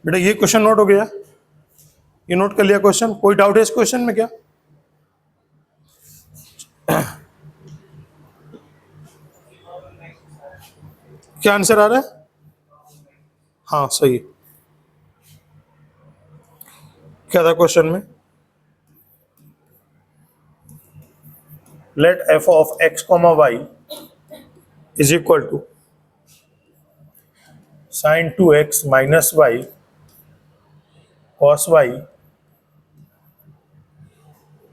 बेटा ये question note हो गया, ये नोट कर लिया क्वेश्चन। कोई डाउट है इस क्वेश्चन में क्या? क्या आंसर आ रहा है? हाँ सही। क्या था क्वेश्चन में? Let f of x comma y is equal to sine 2x minus y cos y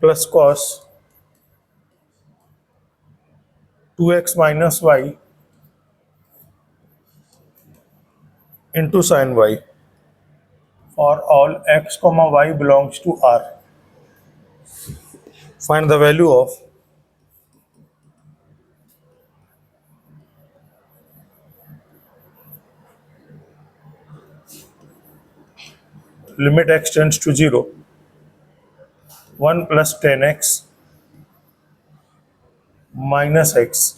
plus cos 2x minus y into sin y for all x comma y belongs to R. Find the value of limit x tends to 0, 1 plus 10x minus x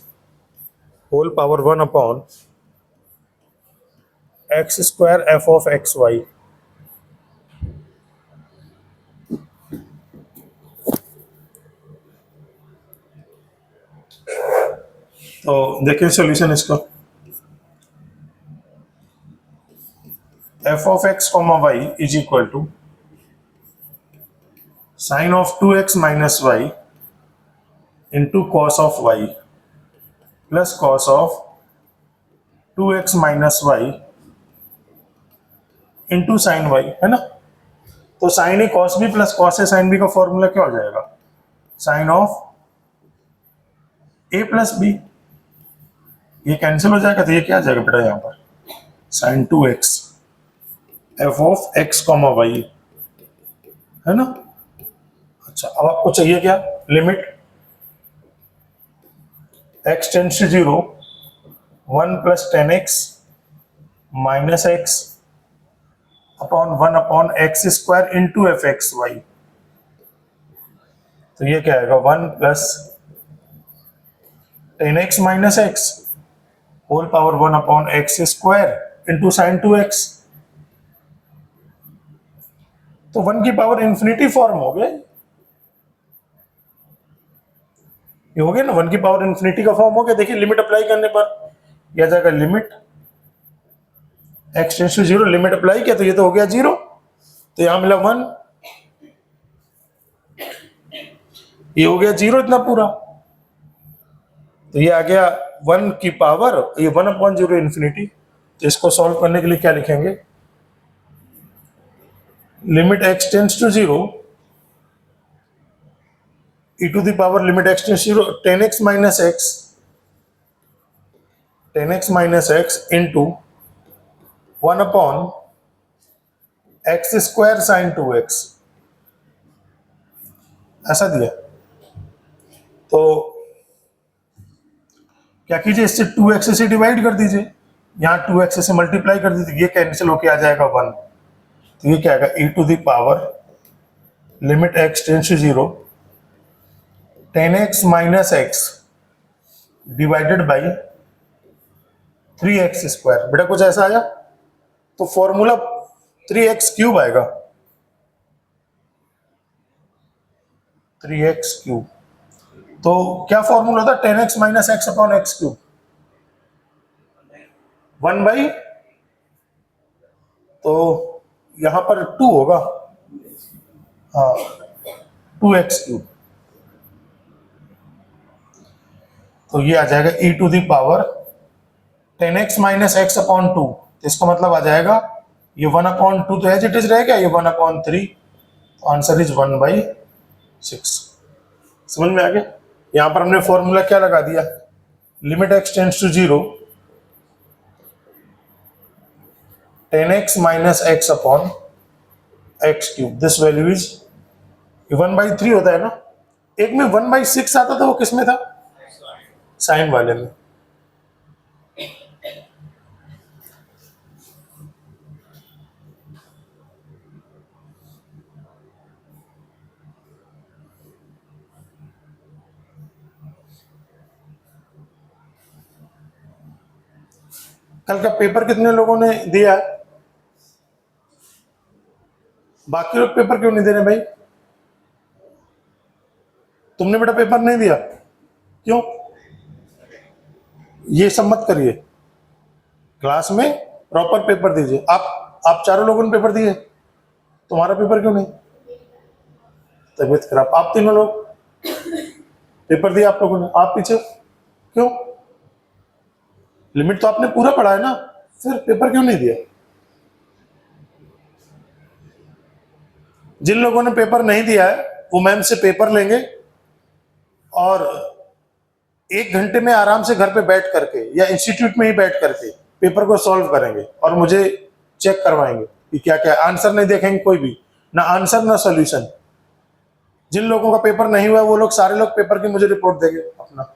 whole power 1 upon x square f of xy. तो देखिए solution इसका, f of x comma y is equal to sin of 2x minus y into cos of y plus cos of 2x minus y into sin y, है ना? तो sine a cos b plus cos a sine b का formula क्या हो जाएगा? Sine of a plus b. ये cancel हो जाएगा तो ये क्या आ जाएगा बेटा यहाँ पर? Sine 2x f of x comma y, है ना? अच्छा अब आपको चाहिए क्या? Limit x tends to 0, 1 plus 10x minus x upon 1 upon x square into f x y. तो ये क्या आएगा? 1 plus 10x minus x whole power 1 upon x square into sine 2x। तो 1 की पावर इंफिनिटी फॉर्म हो गया, ये हो गया ना, 1 की पावर इंफिनिटी का फॉर्म हो गया। देखिए लिमिट अप्लाई करने पर यह आ जाएगा limit x tends to 0, limit apply किया तो ये तो हो गया 0, तो यहां मिला 1, ये हो गया 0 इतना पूरा, तो ये आ गया 1 की पावर, ये 1 अपॉन 0 इंफिनिटी। तो इसको सॉल्व करने के लिए क्या लिखेंगे? Limit x tends to 0 e to the power limit x tends to 0 10x minus x into 1 upon x square sine 2x, ऐसा दिया। तो क्या कीजिए, इससे 2x से डिवाइड कर दीजिए, यहाँ 2x से मल्टीप्लाई कर दीजिए, ये कैंसिल होके आ जाएगा 1। तो ये क्या आएगा? e to the power limit x tends to 0 10x minus x divided by 3x square. बेटा कुछ ऐसा आया तो फॉर्मूला 3x क्यूब आएगा, 3x क्यूब। तो क्या फॉर्मूला था? 10x minus x upon x cube, 1 by, तो यहां पर 2 होगा, हाँ 2x क्यूब। तो ये आ जाएगा e to the power 10x minus x upon 2, तो इसका मतलब आ जाएगा ये 1 अपॉन 2 तो एज इट इज रहेगा, ये 1 अपॉन 3, तो आंसर इज 1/6। समझ में आ गया? यहां पर हमने फॉर्मूला क्या लगा दिया? Limit x tends to 0 10x minus x upon x cube, this value is 1/3 होता है ना। एक में 1/6 आता था, वो किस में था? साइन वाले में। कल का पेपर कितने लोगों ने दिया? बाकी लोग पेपर क्यों नहीं दे रहे भाई? तुमने बेटा पेपर नहीं दिया क्यों? ये सब मत करिए, क्लास में प्रॉपर पेपर दीजिए। आप चारों लोगों ने पेपर दिए, तुम्हारा पेपर क्यों नहीं? तबीयत खराब, आप तीनों लोग पेपर दिया आप लोगों ने, आप पीछे क्यों? लिमिट तो आपने पूरा पढ़ा है ना, फिर पेपर क्यों नहीं दिया? जिन लोगों ने पेपर नहीं दिया है वो मैम से पेपर लेंगे और 1 घंटे में आराम से घर पे बैठ करके या इंस्टीट्यूट में ही बैठ करके पेपर को सॉल्व करेंगे और मुझे चेक करवाएंगे कि क्या क्या आंसर। नहीं देखेंगे कोई भी, ना आंसर ना सॉल्यूशन। जिन लोगों का पेपर नहीं हुआ वो लोग सारे लोग पेपर की मुझे रिपोर्ट देंगे अपना।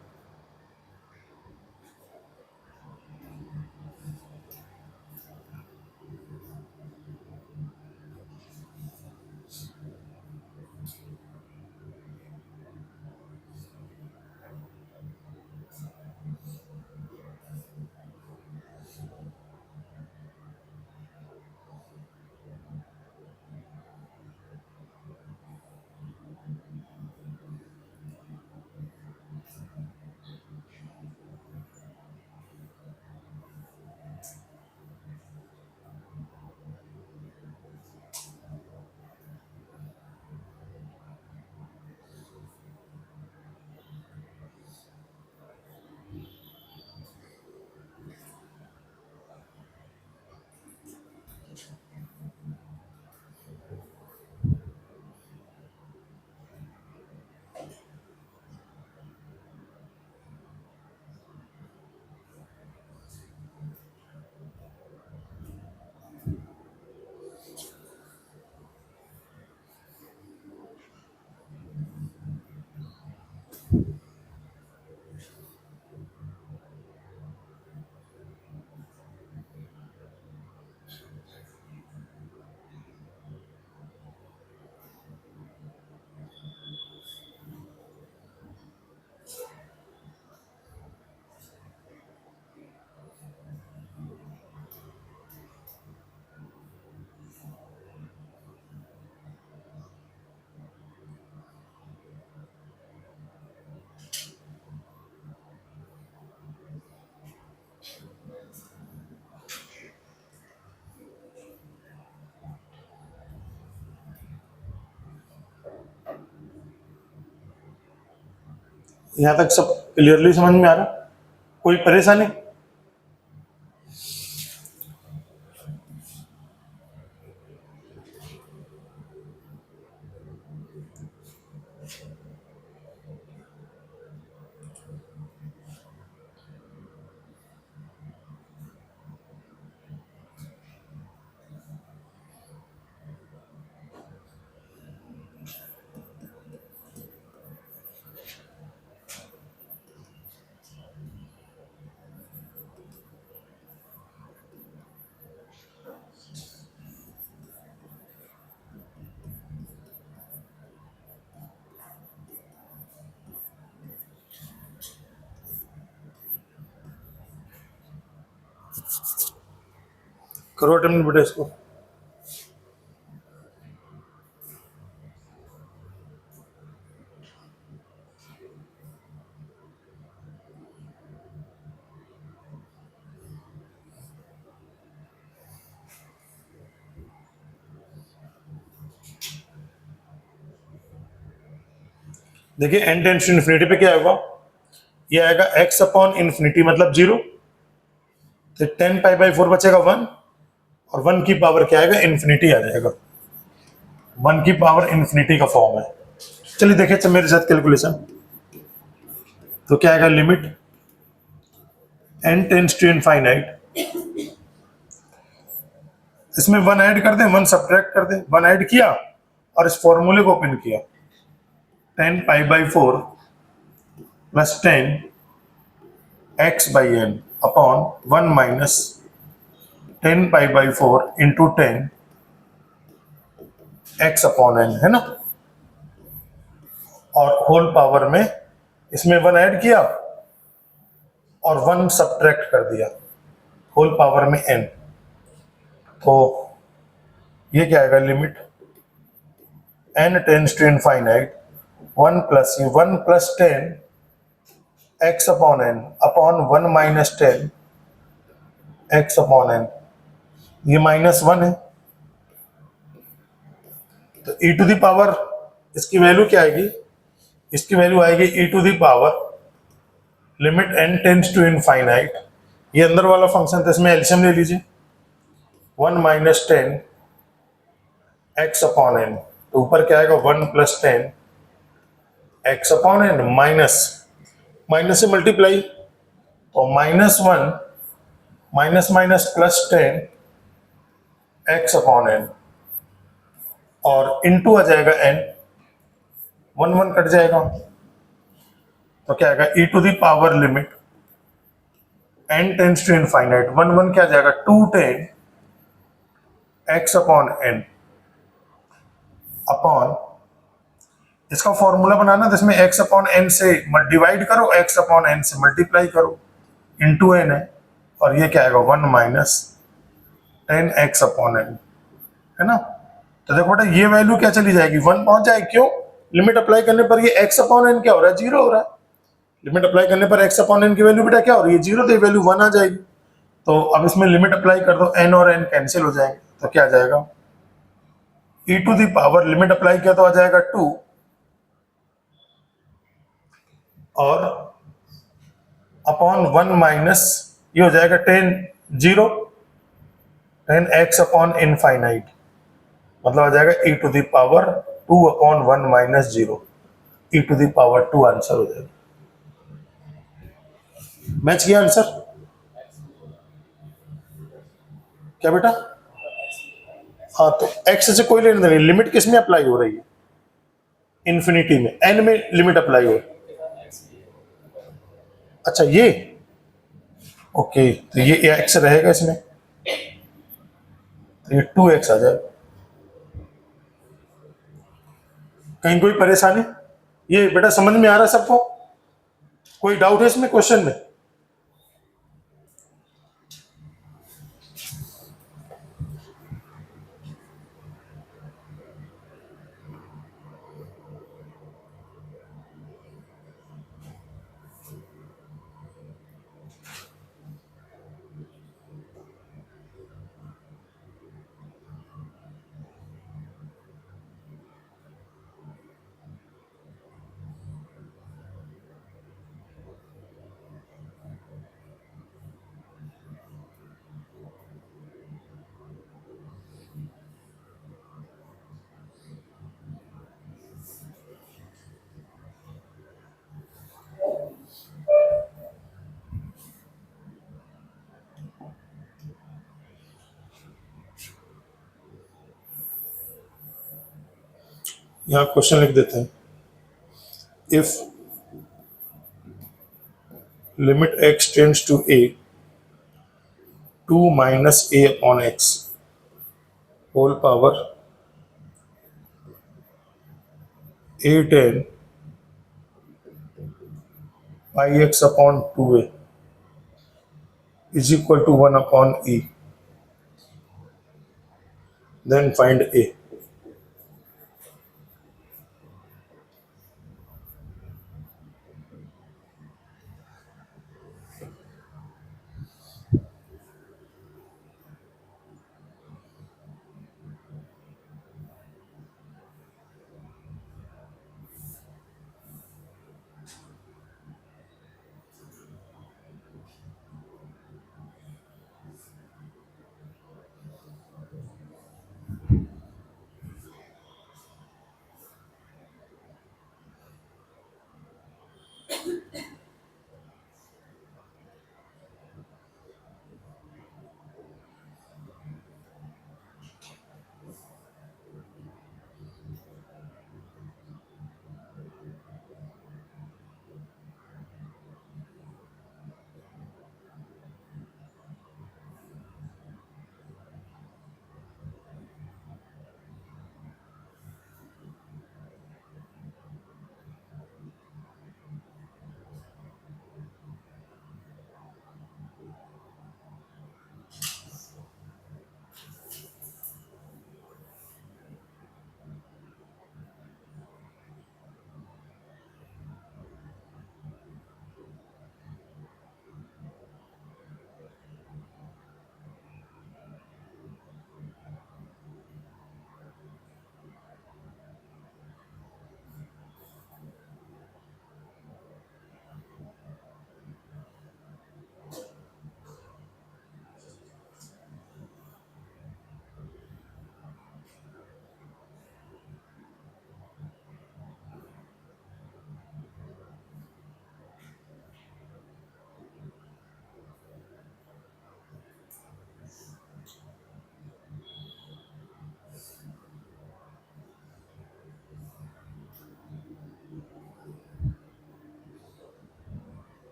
यहाँ तक सब क्लियरली समझ में आ रहा? कोई परेशानी? करो अटेम्प्ट बेटा इसको। देखिए n टेंड्स टू इन्फिनिटी पे क्या होगा? ये आएगा x अपॉन इन्फिनिटी मतलब 0, तो 10 π/4 बचेगा 1 और 1 की पावर क्या आएगा? इन्फिनिटी आ जाएगा। 1 की पावर इन्फिनिटी का फॉर्म है। चलिए देखिए मेरे साथ कैलकुलेशन। तो क्या आएगा? Limit n tends to infinite, इसमें 1 ऐड कर दें 1 सब्ट्रैक्ट कर दें। 1 ऐड किया और इस फॉर्मूले को ओपन किया, 10 π/4 plus 10 x/n upon 1 minus 10 π/4 into 10 x upon n, है ना? और होल पावर में इसमें 1 ऐड किया और 1 सब्ट्रैक्ट कर दिया, होल पावर में n। तो ये क्या आएगा? Limit n tends to infinite 1 + 10 x upon n upon 1 - 10 x upon n, ये -1 है। तो e टू द पावर इसकी वैल्यू क्या आएगी? इसकी वैल्यू आएगी e to the power limit n tends to infinite, ये अंदर वाला फंक्शन था, इसमें एलसीएम ले लीजिए, 1 - 10 x अपॉन n, तो ऊपर क्या आएगा 1 + 10 x upon n minus minus से मल्टीप्लाई, और -1 minus minus +10 x upon n, और इनटू आ जाएगा n, 1 1 कट जाएगा, तो क्या आएगा e to the power limit n tends to infinite 1 1 क्या आ जाएगा 210 x अपॉन n अपॉन, इसका फॉर्मूला बनाना तो इसमें x अपॉन n से डिवाइड करो, x अपॉन n से मल्टीप्लाई करो, इनटू n है, और ये क्या आएगा 1 - 10 x अपॉन n, है ना। तो देखो बेटा ये वैल्यू क्या चली जाएगी, 1 पहुंच जाएगी, क्यों? लिमिट अप्लाई करने पर ये x अपॉन n क्या हो रहा है, 0 हो रहा है। लिमिट अप्लाई करने पर x अपॉन n की वैल्यू बेटा क्या हो रही है, 0, तो ये वैल्यू 1 आ जाएगी। तो अब इसमें लिमिट अप्लाई कर दो, n और n कैंसिल हो जाएंगे, तो क्या आ जाएगा e to the power, limit apply किया तो आ जाएगा 2, और अपॉन 1 माइनस ये हो जाएगा 10 0 10 x अपॉन इनफाइनाइट, मतलब आ जाएगा e to the power 2 upon 1 - 0, e to the power 2 answer हो जाएगा। मैच किया आंसर क्या बेटा? हाँ, तो x से कोई लेने देने, लिमिट किस में अप्लाई हो रही है, इन्फिनिटी में, n में लिमिट अप्लाई हो रही है। अच्छा ये ओके, तो ये x रहेगा इसमें, तो ये 2x आ जाए। कहीं कोई परेशानी? ये बेटा समझ में आ रहा है सबको? कोई डाउट है इसमें क्वेश्चन में? यहाँ क्वेश्चन लिख देते हैं, if limit x tends to a 2 minus a upon x whole power a10 pi x upon 2a is equal to 1 upon e, then find a।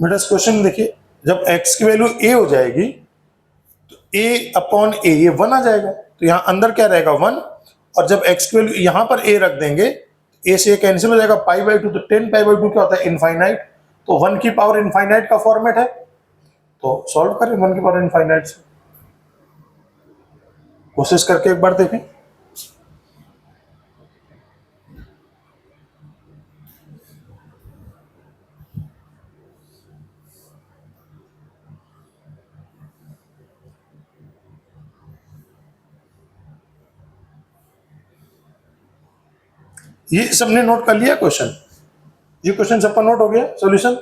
बेटा इस क्वेश्चन देखिए, जब x की वैल्यू a हो जाएगी तो a अपॉन a ये 1 आ जाएगा, तो यहाँ अंदर क्या रहेगा 1, और जब x की वैल्यू यहाँ पर a रख देंगे a से कैंसिल हो जाएगा, पाई बाई 2, तो 10 पाई बाई 2 क्या होता है इनफाइनाइट, तो 1 की पावर इनफाइनाइट का फॉर्मेट है, तो सॉल्व करें 1 की पावर इनफाइनाइट से, कोशिश करके एक बार देखें। ये सबने नोट कर लिया क्वेश्चन, ये क्वेश्चन सबका नोट हो गया सॉल्यूशन।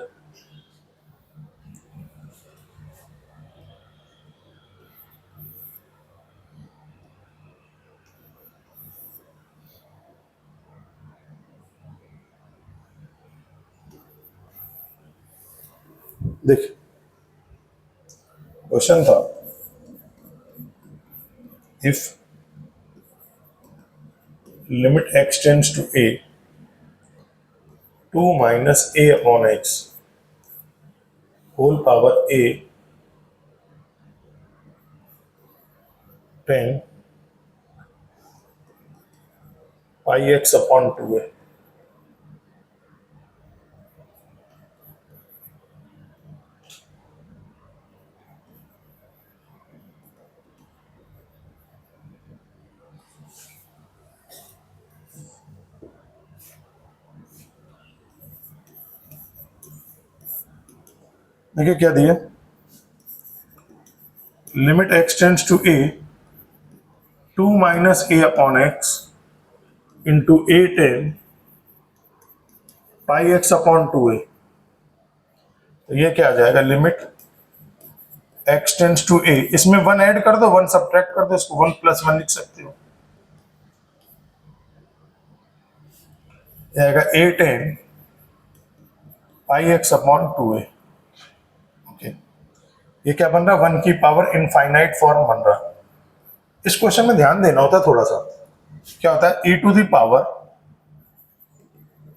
देखिए क्वेश्चन था, if limit x tends to a 2 minus a upon x whole power a 10 pi x upon 2a। देखिए क्या दिया, limit x tends to a 2 minus a upon x into a 10 pi x upon 2a, तो ये क्या आ जाएगा, limit x tends to a, इसमें 1 add कर दो 1 सब्ट्रैक्ट कर दो, इसको 1 प्लस 1 लिख सकते हो, आएगा a 10 pi x upon 2a। Okay, ये क्या बन रहा है, 1 की पावर इनफाइनाइट फॉर्म बन रहा है। इस क्वेश्चन में ध्यान देना होता है थोड़ा सा, क्या होता है e to the power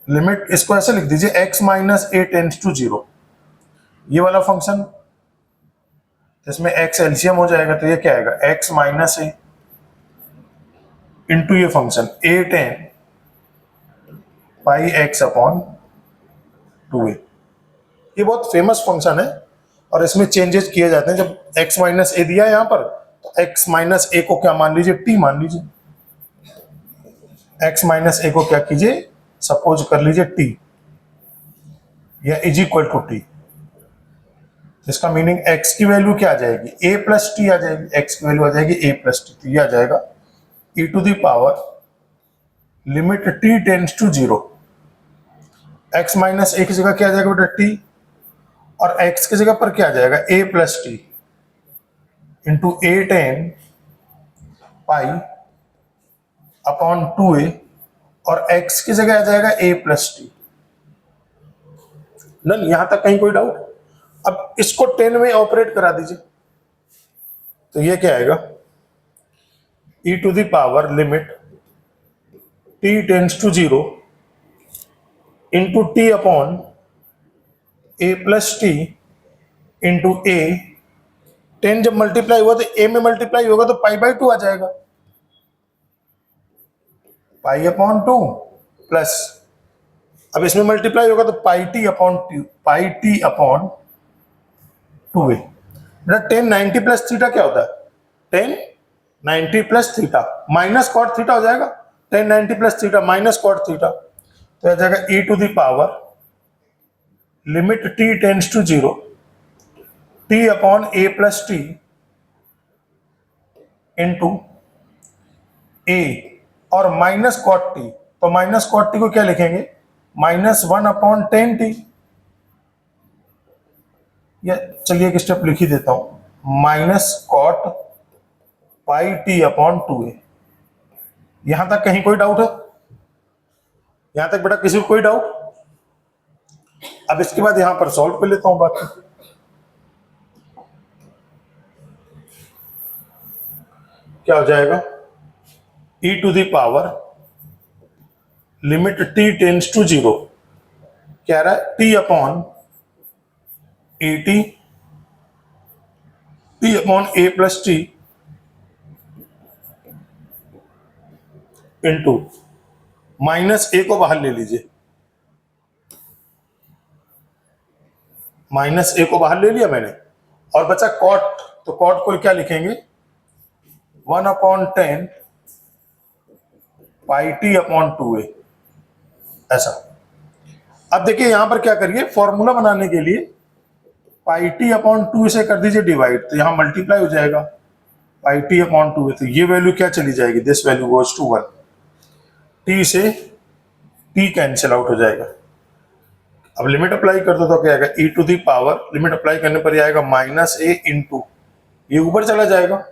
limit, इसको ऐसे लिख दीजिए x minus a tends to 0, ये वाला फंक्शन, इसमें x एलसीएम हो जाएगा, तो ये क्या आएगा x माइनस a इंटू ये function a 10 pi x upon 2a। ये बहुत फेमस फंक्शन है और इसमें चेंजेस किए जाते हैं। जब x माइनस ए दिया यहाँ पर, तो x माइनस ए को क्या मान लीजिए, t मान लीजिए, x माइनस ए को क्या कीजिए, सपोज कर लीजिए t या इज इक्वल टू टी। इसका मीनिंग x की वैल्यू क्या आ जाएगी, a प्लस टी आ जाएगी, x की वैल्यू आ जाएगी a प्लस टी, तो ये आ जाएगा e to the power limit t tends to 0, x minus a की जगह क्या आ जाएगा बेटा t, और x की जगह पर क्या आ जाएगा a plus t into a 10 pi upon 2a, और x की जगह आ जाएगा a प्लस टी। नन, यहां तक कहीं कोई डाउट? अब इसको 10 में ऑपरेट करा दीजिए, तो ये क्या आएगा, e to the power limit t tends to 0 into t upon a plus t into a, 10 जब मल्टीप्लाई हुआ तो a में मल्टीप्लाई होगा तो पाई बाई 2 आ जाएगा, पाई अपॉन 2 प्लस, अब इसमें मल्टीप्लाई होगा तो पाई टी अपॉन 2a। बेटा 10 90 प्लस थीटा क्या होता है, 10 90 plus theta minus cot theta हो जाएगा, 10 90 plus theta minus cot theta, तो आ जाएगा e to the power limit t tends to 0 t upon a plus t into a और माइनस कॉट टी, तो माइनस कॉट टी को क्या लिखेंगे, माइनस 1 अपॉन 10 टी, या चलिए एक स्टेप लिख ही देता हूं, minus cot pi t upon 2a। यहां तक कहीं कोई डाउट है, यहां तक बेटा किसी को कोई डाउट? अब इसके बाद यहां पर सॉल्व कर लेता हूं बाकी। क्या हो जाएगा, e to the power limit t tends to 0, क्या रहा है t upon 80 t upon a plus t into minus a को बाहर ले लीजिए, माइनस ए को बाहर ले लिया मैंने और बचा कॉट, तो कॉट को क्या लिखेंगे 1/10 पाई टी अपॉन 2a, ऐसा। अब देखिए यहां पर क्या करिए, फॉर्मूला बनाने के लिए पाई टी अपॉन 2 से कर दीजिए डिवाइड, तो यहां मल्टीप्लाई हो जाएगा पाई टी अपॉन 2, तो ये वैल्यू क्या चली जाएगी, this value goes to 1, t से टी कैंसिल आउट हो जाएगा। अब लिमिट अप्लाई कर दो तो क्या आएगा, e to the power, limit apply करने पर यह आएगा माइनस ए इंटू, ये ऊपर चला जाएगा,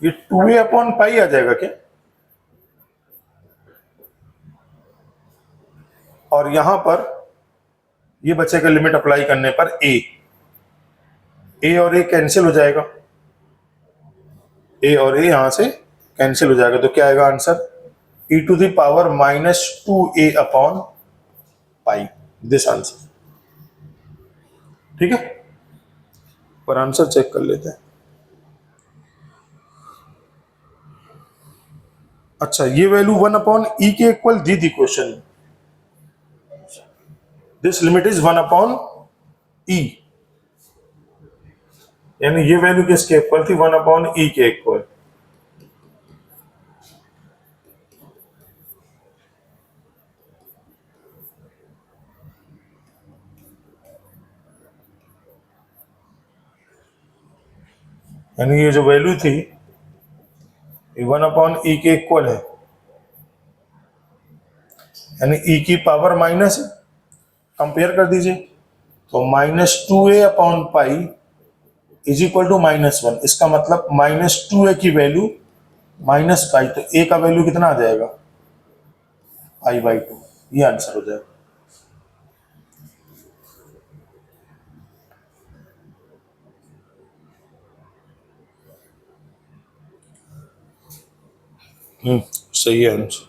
ये 2a अपॉन पाई आ जाएगा क्या, और यहां पर ये बचेगा लिमिट अप्लाई करने पर ए और ए कैंसिल हो जाएगा, ए और ए यहां से कैंसिल हो जाएगा, तो क्या आएगा answer e to the power -2a upon pi, this answer. ठीक है, पर आंसर चेक कर लेते हैं। अच्छा, ये वैल्यू 1/e के इक्वल दी थी question, this limit is 1/e, यानी ये वैल्यू किसके इक्वल थी 1/e के इक्वल। यानी ये जो वैल्यू थी ये 1/e के इक्वल है, यानी e की पावर माइनस है, कंपेयर कर दीजिए, तो -2a upon pi is equal to -1, इसका मतलब -2a की वैल्यू माइनस पाई, तो a का वैल्यू कितना आ जाएगा पाई/2, ये आंसर हो जाएगा। सही है आंसर।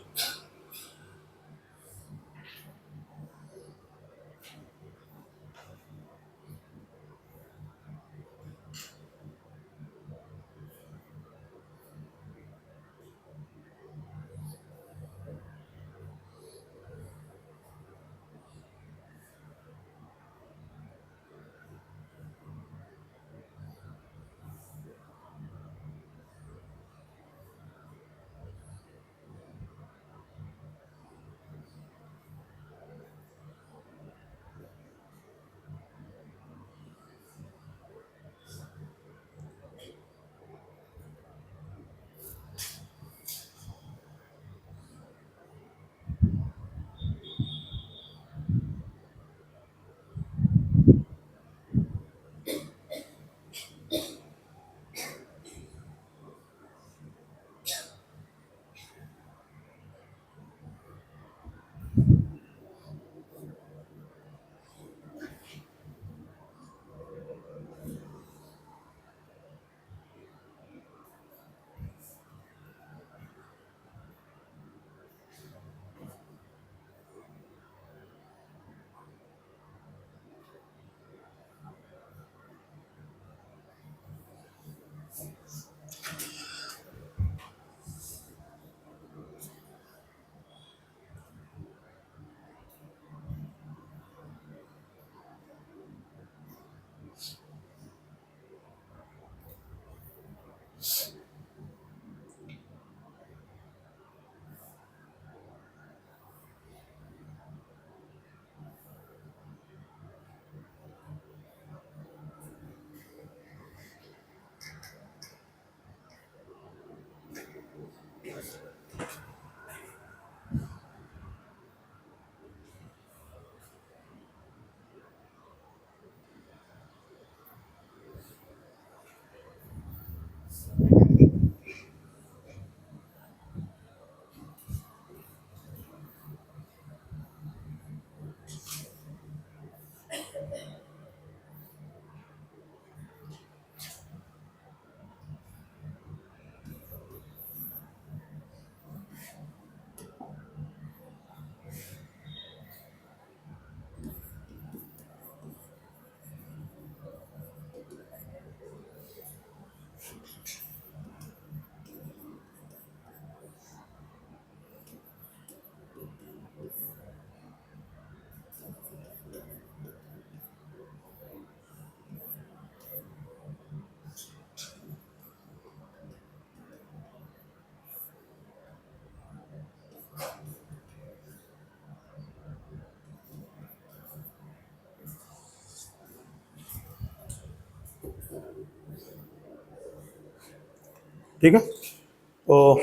ठीक है, तो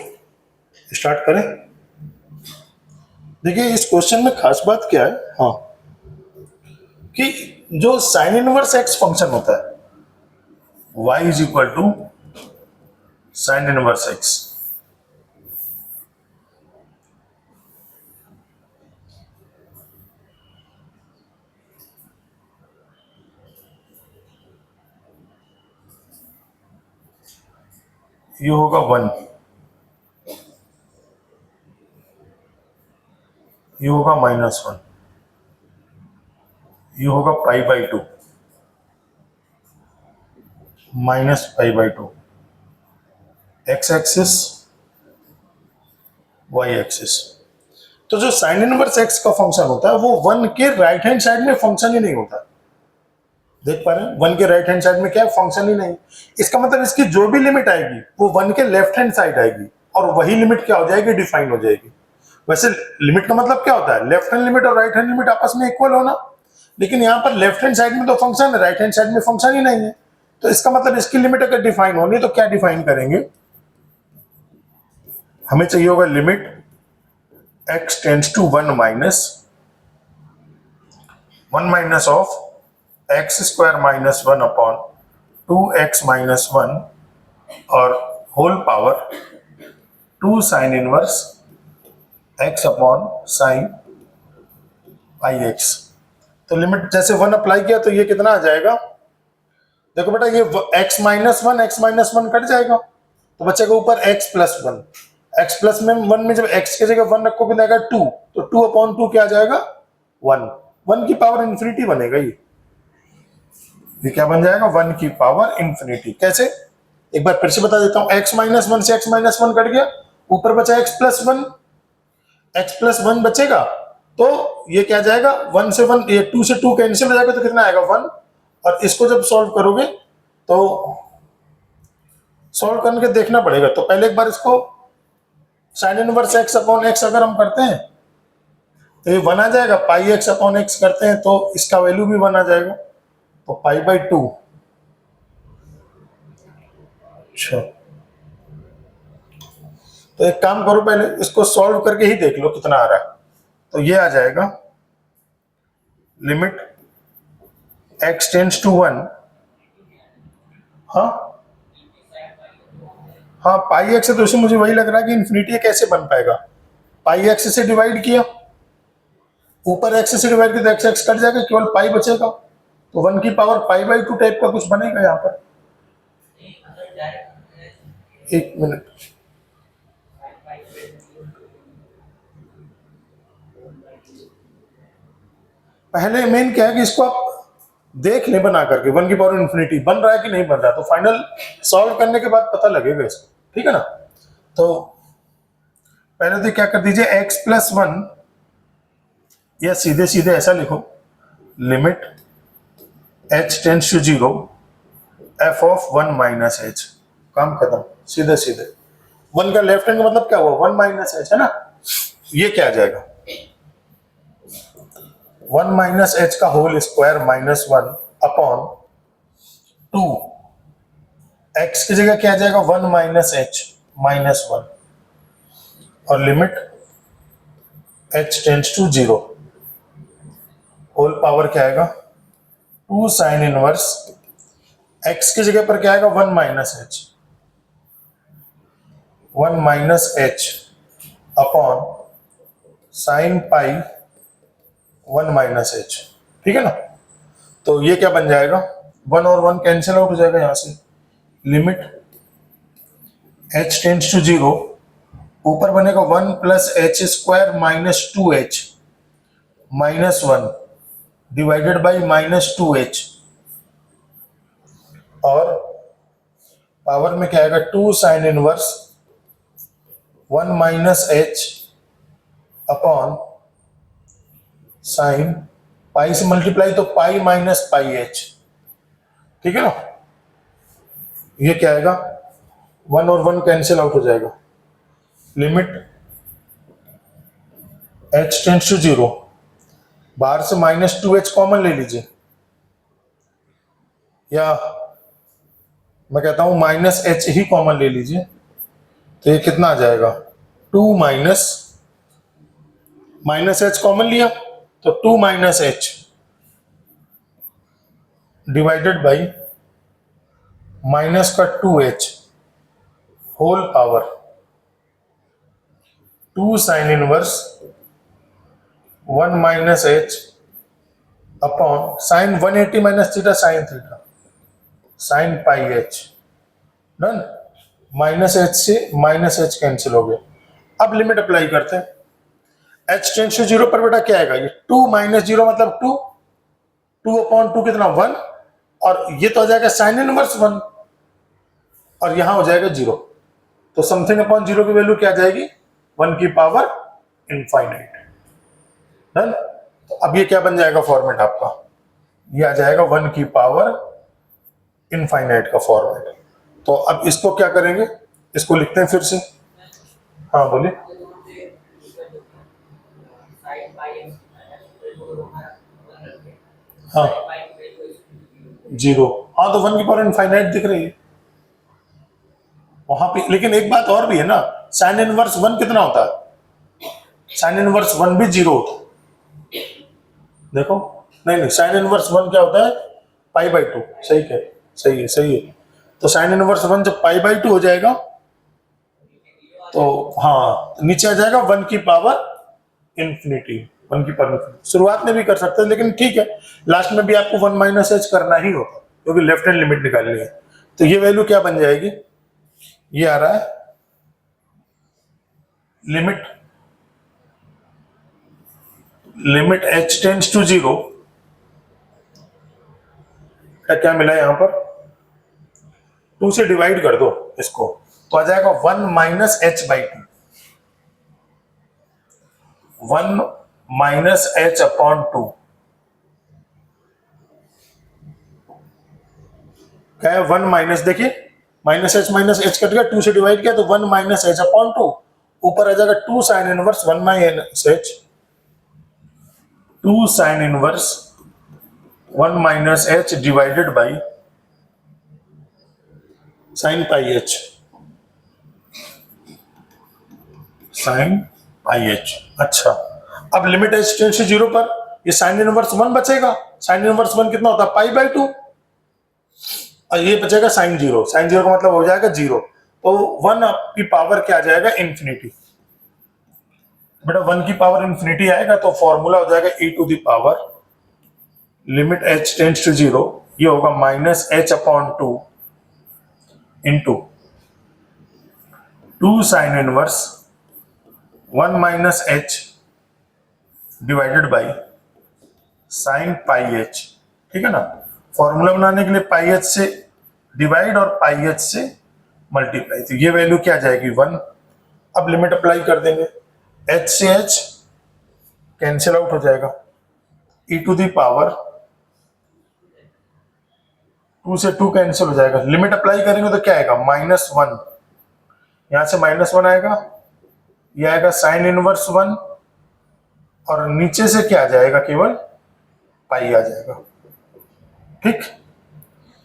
स्टार्ट करें। देखिए इस क्वेश्चन में खास बात क्या है, हाँ, कि जो साइन इनवर्स एक्स फंक्शन होता है y is equal to sine inverse x, ये होगा 1, ये होगा -1, ये होगा π/2 -π/2, एक्स एक्सिस वाई एक्सिस। तो जो साइन इनवर्स एक्स का फंक्शन होता है वो 1 के राइट हैंड साइड में फंक्शन ही नहीं होता। देख पा रहे हैं 1 के राइट हैंड साइड में क्या फंक्शन ही नहीं। इसका मतलब इसकी जो भी लिमिट आएगी वो 1 के लेफ्ट हैंड साइड आएगी और वही लिमिट क्या हो जाएगी, डिफाइन हो जाएगी। वैसे लिमिट का मतलब क्या होता है, लेफ्ट हैंड लिमिट और राइट हैंड लिमिट आपस में इक्वल होना, लेकिन यहाँ पर लेफ्ट हैंड साइड में तो फंक्शन है, राइट हैंड साइड में फंक्शन ही नहीं है। तो इसका मतलब इसकी लिमिट अगर डिफाइन होनी है तो क्या डिफाइन करेंगे, हमें चाहिए होगा limit x tends to 1 minus of x square minus 1 upon 2x minus 1 और whole power 2 sine inverse x upon sine pi x। तो लिमिट जैसे 1 अप्लाई किया तो ये कितना आ जाएगा, देखो बेटा ये x माइनस 1 कट जाएगा तो बचेगा ऊपर x प्लस 1। x प्लस में 1 में जब x की जगह 1 रखोगे तो आएगा 2, तो 2 अपॉन 2 क्या आ जाएगा 1 की पावर इंफिनिटी बनेगा। ये क्या बन जाएगा 1 की पावर इंफिनिटी। कैसे, एक बार फिर से बता देता हूं, x माइनस 1 से x माइनस 1 कट गया, ऊपर बचा x प्लस 1 बचेगा तो ये क्या जाएगा 1 से 1, ये 2 से 2 कैंसिल हो जाएगा तो कितना आएगा 1। और इसको जब सॉल्व करोगे तो सॉल्व करके देखना पड़ेगा। तो पहले एक बार इसको sign inverse x upon x अगर हम करते हैं तो ये 1 आ जाएगा, पाई x अपॉन x करते हैं तो इसका वैल्यू भी 1 आ जाएगा, तो π/2। अच्छा, तो एक काम करो पहले इसको सॉल्व करके ही देख लो कितना आ रहा है। तो ये आ जाएगा लिमिट x टेंड्स टू 1, हाँ पाई एक्स है तो मुझे वही लग रहा है कि इन्फिनिटी कैसे बन पाएगा, पाई एक्स से डिवाइड किया, ऊपर एक्स से डिवाइड किया तो एक्स एक्स कट जाएगा, केवल पाई बचेगा, तो 1 की पावर π/2 टाइप का कुछ बनेगा यहाँ पर। एक मिनट, पहले मेन क्या है कि इसको आप देख ले बना करके 1 की पावर इंफिनिटी बन रहा है कि नहीं बन रहा है, तो फाइनल सॉल्व करने के बाद पता लगेगा इसको, ठीक है ना। तो पहले तो क्या कर दीजिए x प्लस 1, या सीधे सीधे ऐसा लिखो limit h tends to 0 f of 1 minus h, काम खत्म, सीधे सीधे। 1 का लेफ्ट हैंड का मतलब क्या हुआ 1 माइनस h है ना, ये क्या आ जाएगा 1 माइनस h का whole square minus 1 upon 2, x की जगह क्या आ जाएगा 1 माइनस h माइनस 1 और limit h tends to 0, whole power क्या आएगा 2 साइन इनवर्स, x की जगह पर क्या आएगा 1 माइनस h अपॉन साइन पाई 1 माइनस h, ठीक है ना। तो ये क्या बन जाएगा 1 और 1 कैंसिल आउट हो जाएगा यहां से, लिमिट h टेंड्स टू 0, ऊपर बनेगा 1 plus h square minus 2h minus 1 divided by minus 2h और पावर में क्या आएगा 2 sine inverse 1 minus h upon sine पाई से मल्टीप्लाई तो पाई माइनस पाई h, ठीक है ना। ये क्या आएगा 1 और 1 कैंसिल आउट हो जाएगा, लिमिट h टेंड्स टू 0, बाहर से माइनस 2h कॉमन ले लीजिए, या मैं कहता हूं माइनस h ही कॉमन ले लीजिए, तो ये कितना आ जाएगा, 2 माइनस माइनस एच कॉमन लिया तो 2 minus h divided by minus का 2h whole power 2 sine inverse 1 minus h upon sine 180 minus theta sine pi h. Done. Minus h से माइनस एच कैंसिल हो गया। अब लिमिट अप्लाई करते हैं। H tends to zero पर बेटा क्या आएगा, ये 2 माइनस जीरो मतलब 2, 2 अपॉन 2 कितना 1, और ये तो हो जाएगा साइन इनवर्स 1, और यहां हो जाएगा 0। तो समथिंग अपॉन 0 की वैल्यू क्या आ जाएगी, 1 की पावर इनफाइनाइट। डन। तो अब ये क्या बन जाएगा फॉर्मेट आपका, ये आ जाएगा 1 की पावर इनफाइनाइट का फॉर्मेट। तो अब इसको क्या करेंगे, इसको लिखते हैं फिर से। हाँ बोलिए। हाँ 0, हाँ तो 1 की पावर इनफाइनाइट दिख रही है वहां पे। लेकिन एक बात और भी है ना, साइन इनवर्स 1 कितना होता है, साइन इनवर्स 1 भी 0 होता है। देखो, नहीं साइन इनवर्स 1 क्या होता है, पाई बाई 2। सही है, सही है, सही है। तो साइन इनवर्स 1 जब पाई बाई 2 हो जाएगा तो हाँ नीचे आ जाएगा 1 की पावर इंफिनिटी, 1 की पावर इंफिनिटी। शुरुआत में भी कर सकते हैं लेकिन ठीक है, लास्ट में भी आपको 1 माइनस एच करना ही होगा क्योंकि लेफ्ट हैंड लिमिट निकालनी है। तो ये वैल्यू क्या बन जाएगी, ये आ रहा है लिमिट एच टेंस टू 0 का क्या मिला यहां पर, 2 से डिवाइड कर दो इसको तो आ जाएगा 1 minus H by 2, 1 minus h upon 2। क्या है 1 माइनस, देखिए माइनस एच कट गया, 2 से डिवाइड किया तो 1 माइनस एच अपॉन 2, ऊपर आ जाएगा 2 sine inverse 1 minus H, 2 sine inverse 1 minus h divided by sine pi H, sign pi H. अच्छा, अब लिमिट एच टेंड्स टू 0 पर ये साइन इनवर्स 1 बचेगा, साइन इनवर्स 1 कितना होता है पाई बाई 2, और ये बचेगा साइन 0, साइन 0 का मतलब हो जाएगा 0। तो 1 की पावर क्या आ जाएगा, इंफिनिटी। बेटा 1 की पावर इंफिनिटी आएगा तो फॉर्मूला हो जाएगा e to the power limit h tends to 0, ये होगा minus h upon 2 into 2 sine inverse 1 minus h divided by sine pi h. ठीक है ना, फॉर्मूला बनाने के लिए पाई एच से डिवाइड और पाई एच से मल्टीप्लाई, तो ये वैल्यू क्या आ जाएगी 1। अब लिमिट अप्लाई कर देंगे, h से h कैंसिल आउट हो जाएगा, e टू द पावर 2 से 2 कैंसिल हो जाएगा, लिमिट अप्लाई करेंगे तो क्या आएगा -1, यहां से -1 आएगा, ये आएगा साइन इनवर्स 1, और नीचे से क्या आ जाएगा, केवल पाई आ जाएगा। ठीक,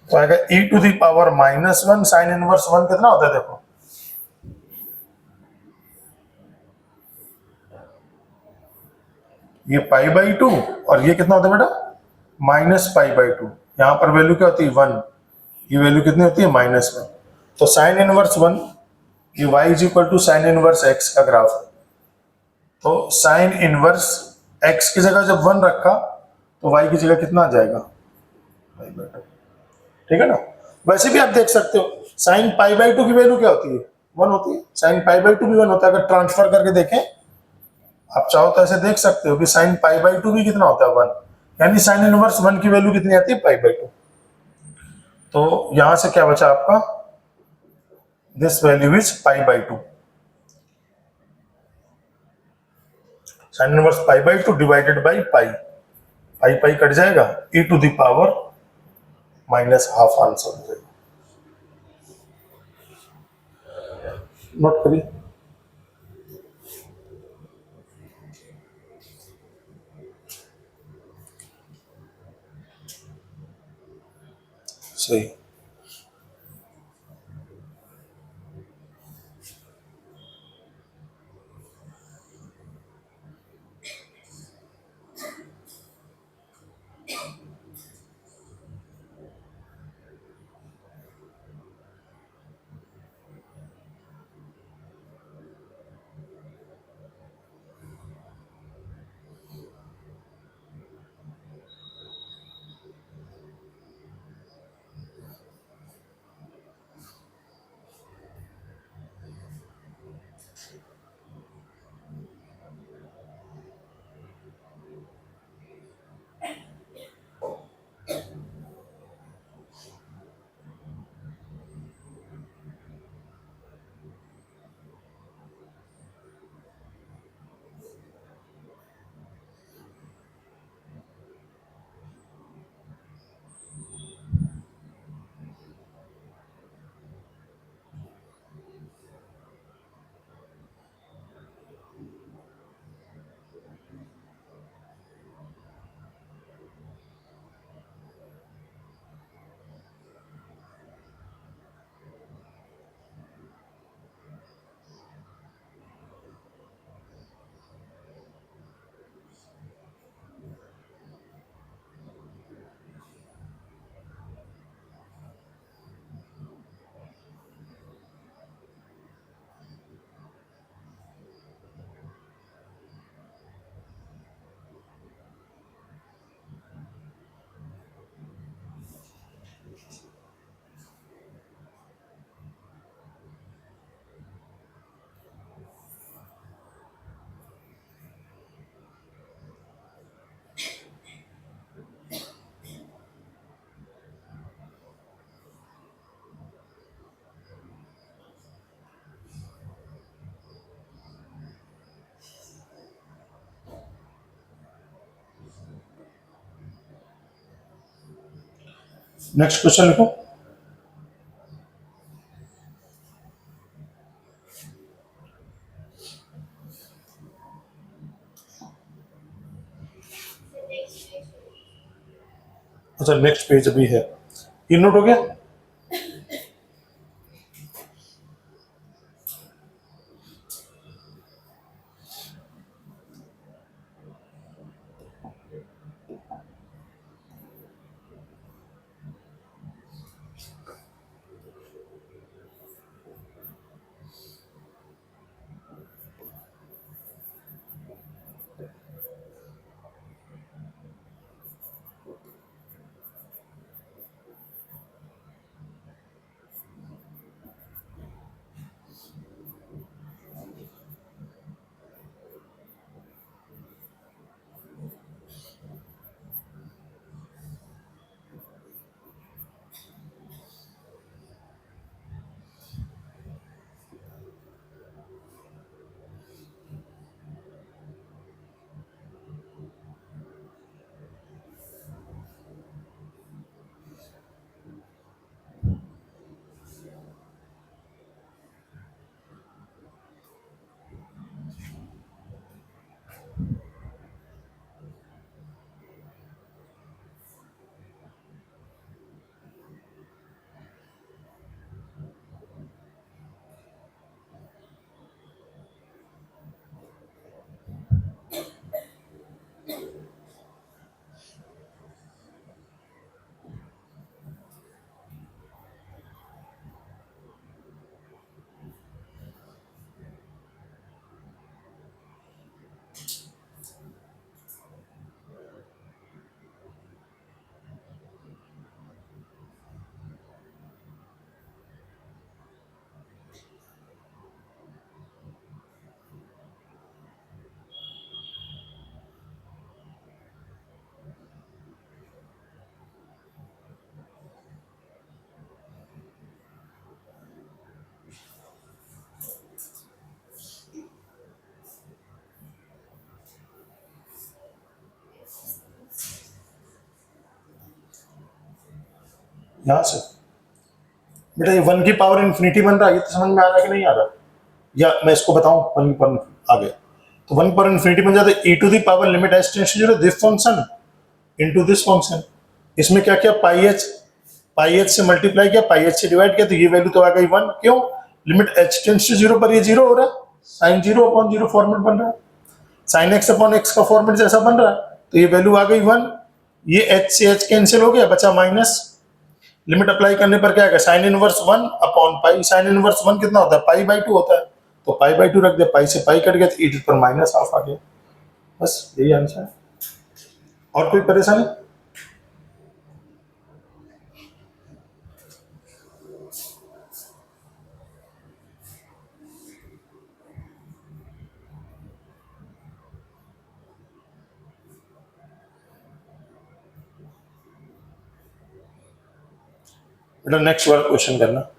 तो आएगा e to the power -1 sine inverse 1 कितना होता है, देखो ये पाई बाई 2, और ये कितना होता है बेटा माइनस पाई बाई 2। यहां पर वैल्यू क्या होती है 1, ये वैल्यू कितनी होती है -1। तो साइन इनवर्स 1, ये y is equal to sine inverse x का ग्राफ है। तो साइन इनवर्स x की जगह जब 1 रखा तो y की जगह कितना आ जाएगा, ठीक है ना। वैसे भी आप देख सकते हो साइन पाई बाई 2 की वैल्यू क्या होती है, 1 होती है, साइन पाई बाई 2 भी 1 होता है। अगर ट्रांसफर करके देखें आप चाहो तो ऐसे देख सकते हो कि साइन पाई बाई 2 भी कितना होता है 1, यानी साइन इनवर्स 1 की वैल्यू कितनी आती है पाई बाई 2। तो यहां से क्या बचा आपका, this value is pi by 2, sine inverse pi by 2 divided by pi, pi pi cut जाएगा, e to the power -12 answer हो जाएगा। नोट करिए, सही। नेक्स्ट क्वेश्चन लिखो। अच्छा नेक्स्ट पेज अभी है, ये नोट हो गया। यहाँ से बेटा ये वन की पावर इन्फिनिटी बन रहा है, ये तो समझ में आ रहा है कि नहीं आ रहा, या मैं इसको बताऊं वन की पावर आ गया तो वन की पावर इन्फिनिटी बन जाता है e to the power limit h tends to 0 this function into this function. इसमें क्या किया, पाई एच से मल्टीप्लाई किया, पाई एच से डिवाइड किया, तो ये वैल्यू तो आ गई 1। क्यों, लिमिट h टेंड्स टू 0 पर ये 0 हो रहा है, साइन 0 अपॉन 0 फॉर्मेट बन रहा है, साइन x अपॉन x का फॉर्मेट जैसा बन रहा है, तो ये वैल्यू आ गई 1। ये h से h कैंसिल हो गया, बचा माइनस, लिमिट अप्लाई करने पर क्या आएगा, sign inverse 1 upon pi, sign inverse 1 कितना होता है, पाई बाई 2 होता है, तो पाई बाई 2 रख दिया, पाई से पाई कट गया, तो e पर माइनस हाफ आ गया। बस यही आंसर है, और कोई परेशानी। बेटा नेक्स्ट वाला क्वेश्चन करना।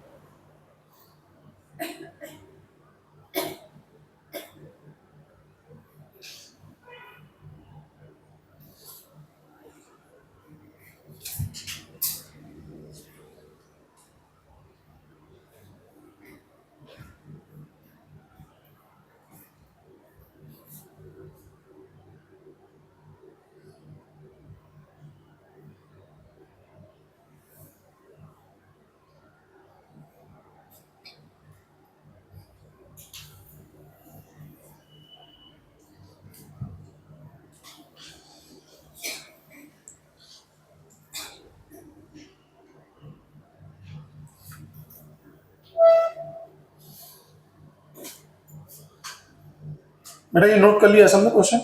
बेटा ये नोट कर लिया सबने क्वेश्चन,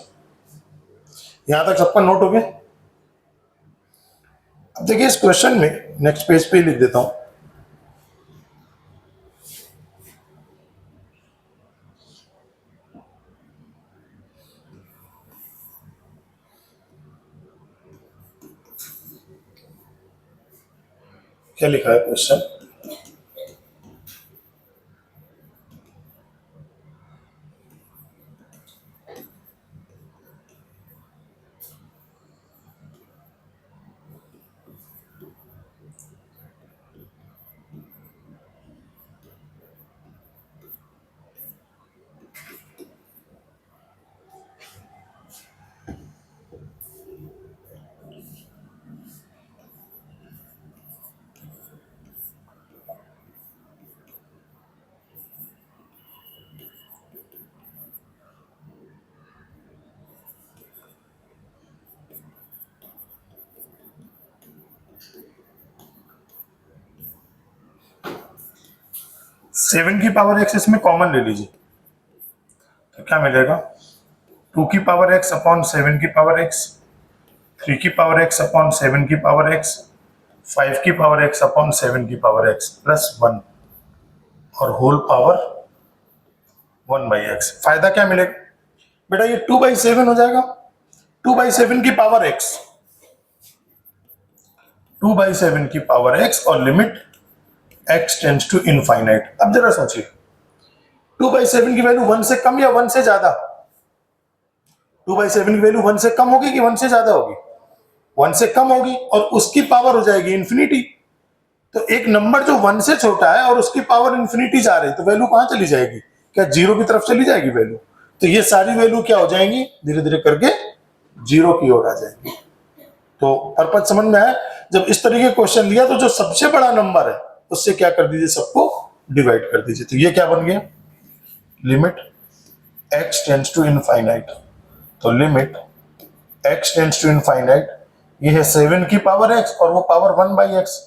यहां तक सबका नोट हो गया। अब देखिए इस क्वेश्चन में नेक्स्ट पेज पे ही लिख देता हूं, क्या लिखा है क्वेश्चन। 7 की पावर x इसमें कॉमन ले लीजिए, तो क्या मिलेगा? 2 की पावर x अपॉन 7 की पावर x, 3 की पावर x अपॉन 7 की पावर x, 5 की पावर x अपॉन 7 की पावर x प्लस 1 और होल पावर 1/x। फायदा क्या मिलेगा बेटा? ये 2/7 हो जाएगा, 2/7 की पावर x, 2/7 की पावर x और limit x tends to infinite. अब जरा सोचिए, 2/7 की वैल्यू 1 से कम या 1 से ज्यादा? 2/7 की वैल्यू 1 से कम होगी कि 1 से ज्यादा होगी? 1 से कम होगी और उसकी पावर हो जाएगी इंफिनिटी। तो एक नंबर जो 1 से छोटा है और उसकी पावर इंफिनिटी जा रही है, तो वैल्यू कहां चली जाएगी? क्या जीरो की तरफ चली जाएगी वैल्यू? तो ये सारी वैल्यू क्या हो जाएंगी? धीरे धीरे करके जीरो की ओर आ जाएंगी। तो पर्पज समझ में आया? जब इस तरीके का क्वेश्चन लिया तो जो सबसे बड़ा नंबर है उससे क्या कर दीजिए, सबको डिवाइड कर दीजिए। तो ये क्या बन गया? Limit x tends to infinite. तो limit x tends to infinite, ये है 7 की पावर x और वो पावर 1/x,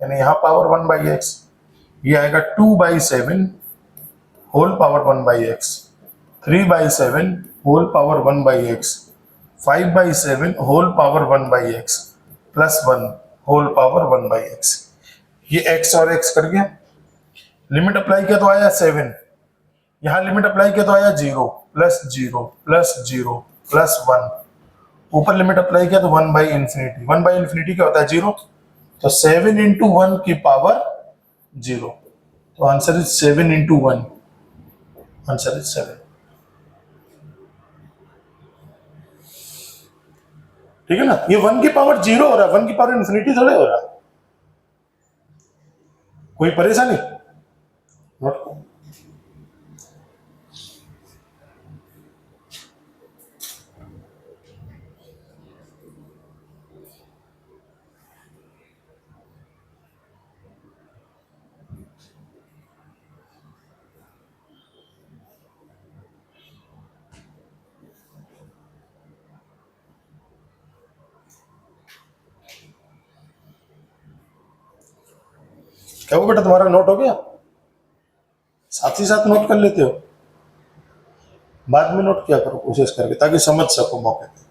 यानी यहां पावर 1/x, ये आएगा 2/7 whole power 1/x, 3/7 whole power 1/x, 5/7 whole power 1/x plus 1 whole power 1/x। ये x और x कर गया। लिमिट अप्लाई किया तो आया 7, यहां लिमिट अप्लाई किया तो आया 0 प्लस 0 प्लस 0 प्लस 1, ऊपर लिमिट अप्लाई किया तो 1/इंफिनिटी। 1/इंफिनिटी क्या होता है? 0। तो 7 इंटू 1 की पावर 0। तो answer is 7 into 1, answer is 7। ठीक है ना? ये 1 की पावर 0 हो रहा है, 1 की पावर इंफिनिटी थोड़े हो रहा है। कोई परेशानी? नोट करो। क्या वो बेटा तुम्हारा नोट हो गया? साथ ही साथ नोट कर लेते हो? बाद में नोट किया करो कोशिश करके, ताकि समझ सको मौके पे।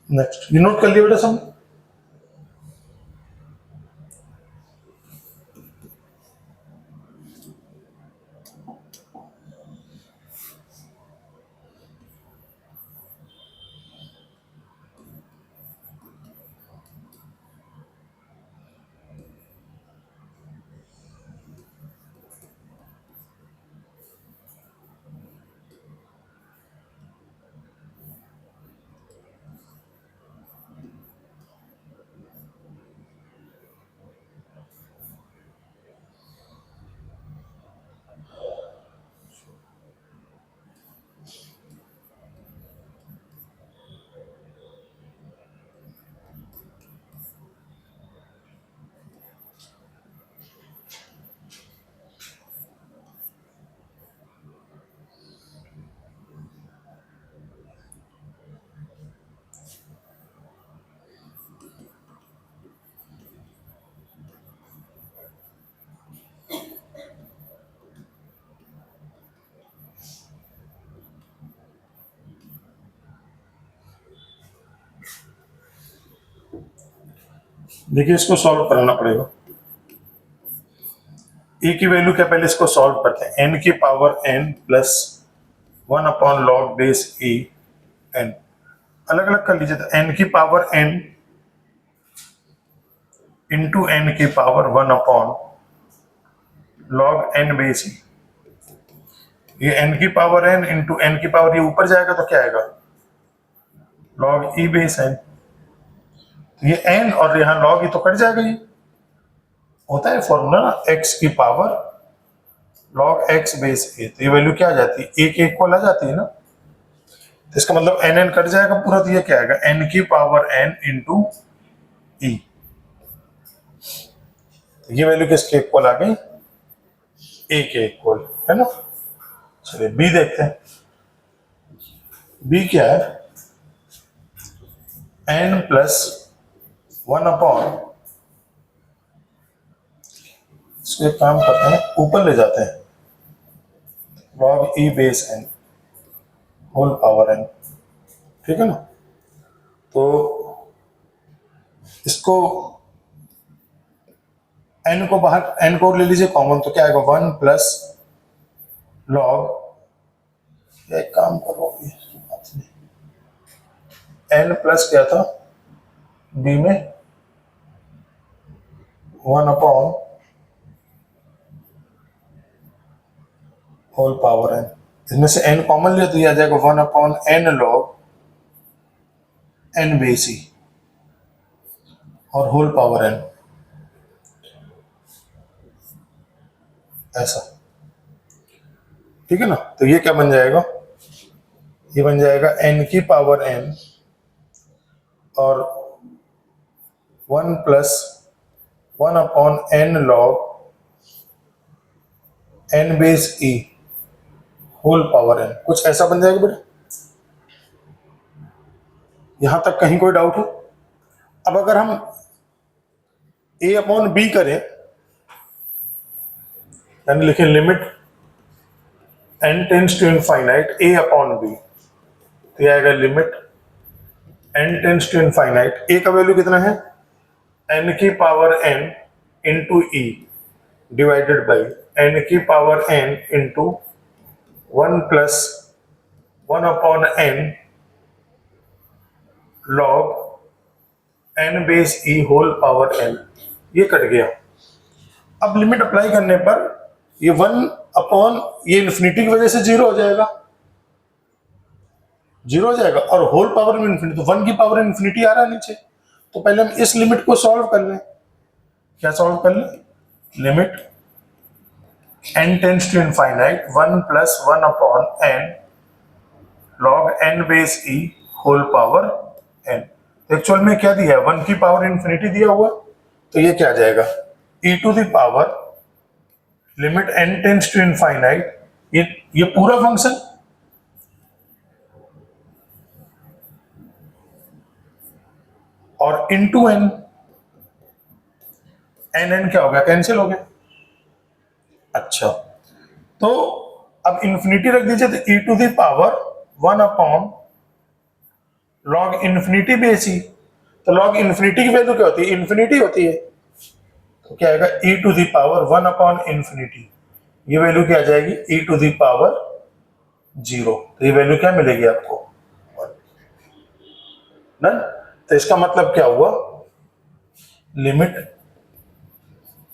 नेक्स्ट ये नोट कर लिया बेटा सब। देखिए इसको सॉल्व करना पड़ेगा। ए की वैल्यू क्या, पहले इसको सॉल्व करते हैं। एन की power n plus 1/log base a n, अलग अलग कर लीजिए। तो एन की पावर एन इंटू एन की power 1/log n base e. ये एन की पावर एन इंटू एन की पावर, ये ऊपर जाएगा तो क्या आएगा, log ई बेस एन। तो ये एन और यहाँ log ई तो कट जाएगा। ये होता है फॉर्मूला ना, एक्स की पावर log एक्स बेस ए। तो ये वैल्यू क्या आ जाती है, एक एक को ला जाती है ना। तो इसका मतलब एन एन कट जाएगा पूरा। तो ये क्या आएगा, एन की पावर एन इंटू ई। ये वैल्यू किसके इक्वल आ गई, ए के इक्वल, है ना। चलिए बी देखते हैं। बी क्या है, एन प्लस 1/, इसको एक काम करते हैं, ऊपर ले जाते हैं, log e base n whole power n, ठीक है ना। तो इसको एन को बाहर, एन को ले लीजिए कॉमन, तो क्या आएगा 1 प्लस log, एक काम करो एन प्लस क्या था बी में 1/, होल पावर एन। इसमें से एन कॉमन लिया तो ये आ जाएगा 1/n log एन बेस ई और होल पावर एन, ऐसा, ठीक है ना। तो ये क्या बन जाएगा, ये बन जाएगा एन की पावर एन और 1 plus 1/n log n base e whole power n, कुछ ऐसा बन जाएगा बेटा। यहां तक कहीं कोई डाउट है। अब अगर हम a/b करें, यानी लिखें limit n tends to infinite a/b, तो यह आएगा limit n tends to infinite. a का वैल्यू कितना है, n की power n into e divided by n की power n into 1 plus 1/n log n base e whole power n। ये cut गया। अब लिमिट अप्लाई करने पर ये 1/, ये इन्फिनिटी की वजह से जीरो हो जाएगा, जीरो हो जाएगा, और होल पावर में इन्फिनिटी, तो 1 की पावर इन्फिनिटी आ रहा है नीचे। तो पहले हम इस लिमिट को सॉल्व कर लें। क्या सॉल्व कर लें, limit n tends to infinite 1 plus 1/n log n base e whole power n। Actual में क्या दिया है, 1 की पावर इन्फिनिटी दिया हुआ, तो ये क्या आ जाएगा, e to the power limit n tends to infinite, ये पूरा फंक्शन और इनटू n, n क्या हो गया, कैंसिल हो गया। अच्छा, तो अब इन्फिनिटी रख दीजिए, तो e to the power 1/, log infinity base e, तो लॉग इन्फिनिटी की वैल्यू क्या होती है? इन्फिनिटी होती है। तो क्या आएगा? E to the power 1 upon infinity, ये वैल्यू क्या आ जाएगी? E to the power 0। तो ये वैल्यू क्या मिलेगी आपको? ना, तो इसका मतलब क्या हुआ? Limit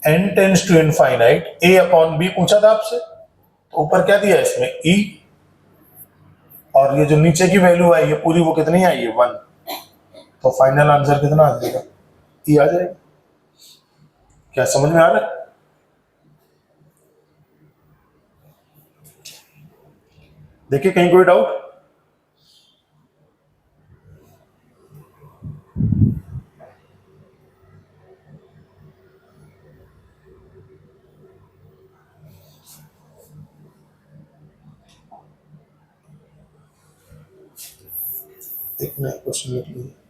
n tends to infinite a upon b पूछा था आपसे, तो ऊपर क्या दिया है इसमें? e, और ये जो नीचे की वैल्यू आई है पूरी, वो कितनी आई है? 1। तो फाइनल आंसर कितना आ जाएगा? e आ जाएगा। क्या समझ में आ रहा है? देखिए कहीं कोई डाउट? एक नया क्वेश्चन लिख लीजिए।